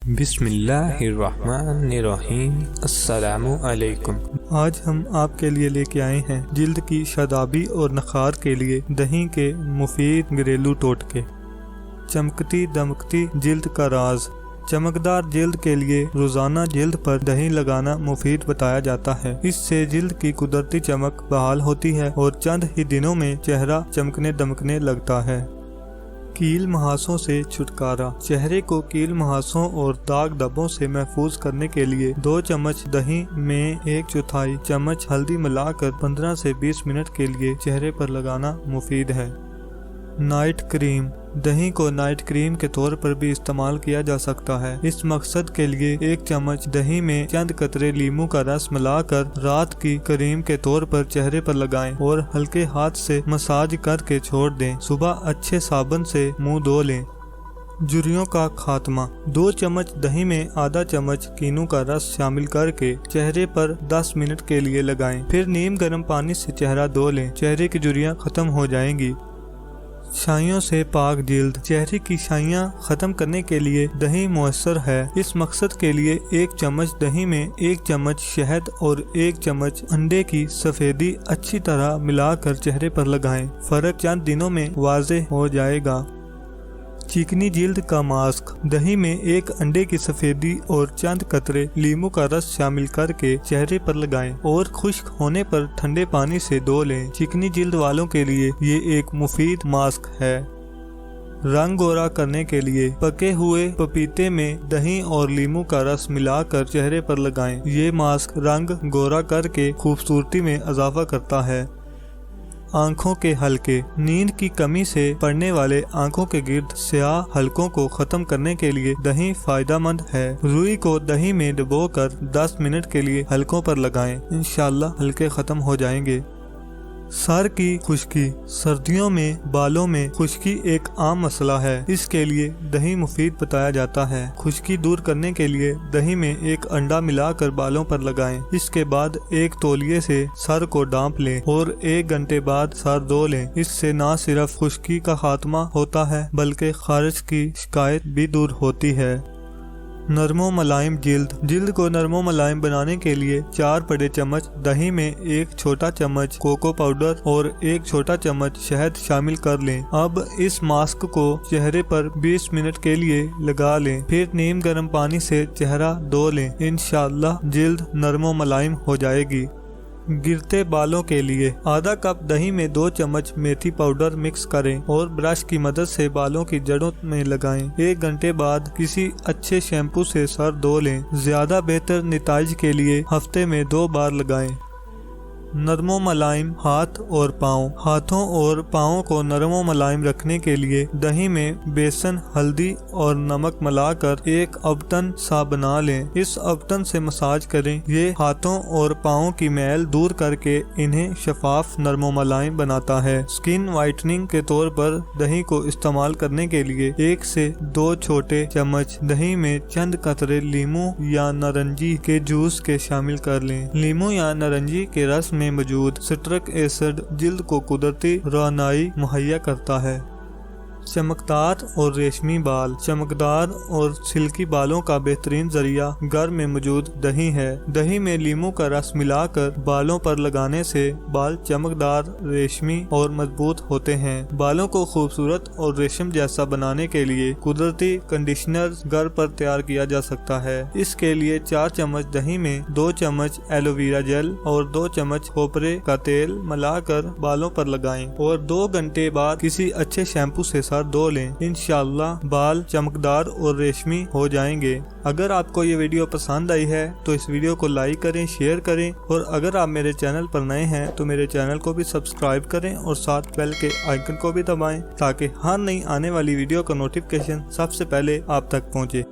بسم اللہ الرحمن الرحیم۔ السلام علیکم۔ آج ہم آپ کے لیے لے کے آئے ہیں جلد کی شادابی اور نخار کے لیے دہی کے مفید گھریلو ٹوٹکے۔ چمکتی دمکتی جلد کا راز۔ چمکدار جلد کے لیے روزانہ جلد پر دہی لگانا مفید بتایا جاتا ہے۔ اس سے جلد کی قدرتی چمک بحال ہوتی ہے اور چند ہی دنوں میں چہرہ چمکنے دمکنے لگتا ہے۔ کیل مہاسوں سے چھٹکارا۔ چہرے کو کیل مہاسوں اور داغ دھبوں سے محفوظ کرنے کے لیے 2 چمچ دہی میں 1/4 چمچ ہلدی ملا کر 15 سے 20 منٹ کے لیے چہرے پر لگانا مفید ہے۔ نائٹ کریم۔ دہی کو نائٹ کریم کے طور پر بھی استعمال کیا جا سکتا ہے۔ اس مقصد کے لیے 1 چمچ دہی میں چند قطرے لیموں کا رس ملا کر رات کی کریم کے طور پر چہرے پر لگائیں اور ہلکے ہاتھ سے مساج کر کے چھوڑ دیں۔ صبح اچھے صابن سے منہ دھو لیں۔ جھریوں کا خاتمہ۔ 2 چمچ دہی میں آدھا چمچ کینو کا رس شامل کر کے چہرے پر 10 منٹ کے لیے لگائیں، پھر نیم گرم پانی سے چہرہ دھو لیں۔ چہرے کی جھریاں ختم ہو جائیں گی۔ شائیوں سے پاک جلد۔ چہرے کی شائیاں ختم کرنے کے لیے دہی مؤثر ہے۔ اس مقصد کے لیے 1 چمچ دہی میں 1 چمچ شہد اور 1 چمچ انڈے کی سفیدی اچھی طرح ملا کر چہرے پر لگائیں۔ فرق چند دنوں میں واضح ہو جائے گا۔ چکنی جلد کا ماسک۔ دہی میں 1 انڈے کی سفیدی اور چند قطرے لیموں کا رس شامل کر کے چہرے پر لگائیں اور خشک ہونے پر ٹھنڈے پانی سے دھو لیں۔ چکنی جلد والوں کے لیے یہ ایک مفید ماسک ہے۔ رنگ گورا کرنے کے لیے پکے ہوئے پپیتے میں دہی اور لیموں کا رس ملا کر چہرے پر لگائیں۔ یہ ماسک رنگ گورا کر کے خوبصورتی میں اضافہ کرتا ہے۔ آنکھوں کے حلقے۔ نیند کی کمی سے پڑنے والے آنکھوں کے گرد سیاہ حلقوں کو ختم کرنے کے لیے دہی فائدہ مند ہے۔ روئی کو دہی میں ڈبو کر 10 منٹ کے لیے حلقوں پر لگائیں، انشاءاللہ حلقے ختم ہو جائیں گے۔ سر کی خشکی۔ سردیوں میں بالوں میں خشکی ایک عام مسئلہ ہے، اس کے لیے دہی مفید بتایا جاتا ہے۔ خشکی دور کرنے کے لیے دہی میں 1 انڈا ملا کر بالوں پر لگائیں، اس کے بعد 1 تولیے سے سر کو ڈانپ لیں اور 1 گھنٹے بعد سر دھو لیں۔ اس سے نہ صرف خشکی کا خاتمہ ہوتا ہے بلکہ خارش کی شکایت بھی دور ہوتی ہے۔ نرم و ملائم جلد۔ جلد کو نرم و ملائم بنانے کے لیے 4 بڑے چمچ دہی میں 1 چھوٹا چمچ کوکو پاؤڈر اور 1 چھوٹا چمچ شہد شامل کر لیں۔ اب اس ماسک کو چہرے پر 20 منٹ کے لیے لگا لیں، پھر نیم گرم پانی سے چہرہ دھو لیں، انشاءاللہ جلد نرم و ملائم ہو جائے گی۔ گرتے بالوں کے لیے آدھا کپ دہی میں 2 چمچ میتھی پاؤڈر مکس کریں اور برش کی مدد سے بالوں کی جڑوں میں لگائیں۔ 1 گھنٹے بعد کسی اچھے شیمپو سے سر دھو لیں۔ زیادہ بہتر نتائج کے لیے ہفتے میں 2 بار لگائیں۔ نرم و ملائم ہاتھ اور پاؤں۔ ہاتھوں اور پاؤں کو نرم و ملائم رکھنے کے لیے دہی میں بیسن، ہلدی اور نمک ملا کر ایک ابٹن سا بنا لیں۔ اس ابٹن سے مساج کریں۔ یہ ہاتھوں اور پاؤں کی میل دور کر کے انہیں شفاف، نرم و ملائم بناتا ہے۔ سکن وائٹننگ کے طور پر دہی کو استعمال کرنے کے لیے 1 سے 2 چھوٹے چمچ دہی میں چند قطرے لیموں یا نارنجی کے جوس کے شامل کر لیں۔ لیموں یا نارنجی کے رس میں موجود سٹرک ایسڈ جلد کو قدرتی روشنائی مہیا کرتا ہے۔ چمکدار اور ریشمی بال۔ چمکدار اور سلکی بالوں کا بہترین ذریعہ گھر میں موجود دہی ہے۔ دہی میں لیموں کا رس ملا کر بالوں پر لگانے سے بال چمکدار، ریشمی اور مضبوط ہوتے ہیں۔ بالوں کو خوبصورت اور ریشم جیسا بنانے کے لیے قدرتی کنڈیشنر گھر پر تیار کیا جا سکتا ہے۔ اس کے لیے 4 چمچ دہی میں 2 چمچ ایلو ویرا جیل اور 2 چمچ کھوپرے کا تیل ملا کر بالوں پر لگائیں اور 2 گھنٹے بعد کسی اچھے شیمپو سے دھو لیں، انشاءاللہ بال چمکدار اور ریشمی ہو جائیں گے۔ اگر آپ کو یہ ویڈیو پسند آئی ہے تو اس ویڈیو کو لائک کریں، شیئر کریں اور اگر آپ میرے چینل پر نئے ہیں تو میرے چینل کو بھی سبسکرائب کریں اور ساتھ بیل کے آئیکن کو بھی دبائیں تاکہ ہر نئی آنے والی ویڈیو کا نوٹیفکیشن سب سے پہلے آپ تک پہنچے۔